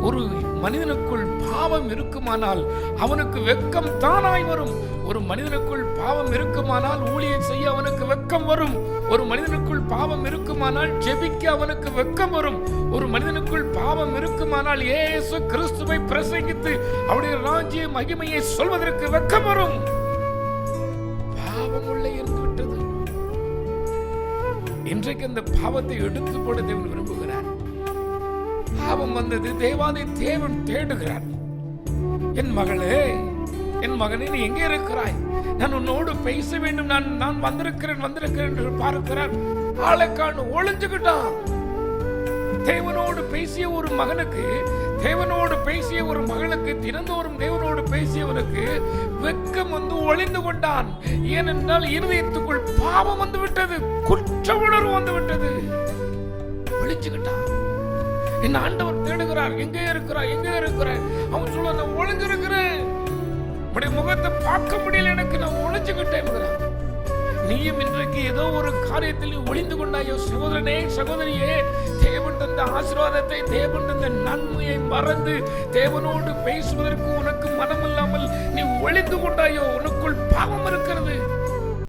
ஒரு மனிதனுக்குள் பாவம் இருக்குமானால் அவனுக்கு வெட்கம் தானாய் வரும். ஒரு மனிதனுக்குள் பாவம் இருக்குமானால் ஊழியம் செய்ய அவனுக்கு வெட்கம் வரும். ஒரு மனிதனுக்குள் பாவம் இருக்குமானால் ஜெபிக்க அவனுக்கு வெட்கம் வரும். ஒரு மனிதனுக்குள் பாவம் இருக்குமானால் இயேசு கிறிஸ்துவை பிரசங்கித்து அவருடைய ராஜ்ய மகிமையை சொல்வதற்கு வெட்கம் வரும். பாவம் உள்ளே இருந்து விட்டது. இன்றைக்கு அந்த பாவத்தை எடுத்து போட தேவன் விரும்புகிறார். பாவம் வந்தது, தேவாதி தேவன் தேடுகிறார். என் மகளே, என் மகனே, நீ எங்கே இருக்கிறாய்? நான் உன்னோடு பேச வேண்டும், நான் வந்திருக்கிறேன் என்று பார்க்கிறான். ஆளைக்கான ஒளிஞ்சுக்கிட்டான். தேவனோடு பேசிய ஒரு மகனுக்கு, தேவனோடு பேசிய ஒரு மகளுக்கு, தினந்தோறும் தேவனோடு பேசியவனுக்கு வெட்கம் வந்து ஒளிந்து கொண்டான். ஏனென்றால் இருதயத்துக்குள் பாவம் வந்து விட்டது, குற்ற உணர்வு வந்து விட்டது. ஒளிஞ்சுக்கிட்டான். என் ஆண்டவர் தேடுகிறார். எங்கே இருக்கிறாய், எங்கே இருக்கிறாய்? அவன் சொல்ல, நான் ஒளிஞ்சிருக்கிறேன், உடைய முகத்தை பார்க்க முடியல எனக்கு, நான் ஒளிஞ்சுக்கிட்டேன். நீயும் இன்றைக்கு ஏதோ ஒரு காரியத்தில் ஒளிந்து கொண்டாயோ சகோதரனே, சகோதரியே. தேவன் தந்த ஆசீர்வாதத்தை, தேவன் தந்த நன்மையை மறந்து தேவனோடு பேசுவதற்கு உனக்கு மனம் இல்லாமல் நீ ஒளிந்து கொண்டாயோ. உனக்குள் பாவம் இருக்கிறது.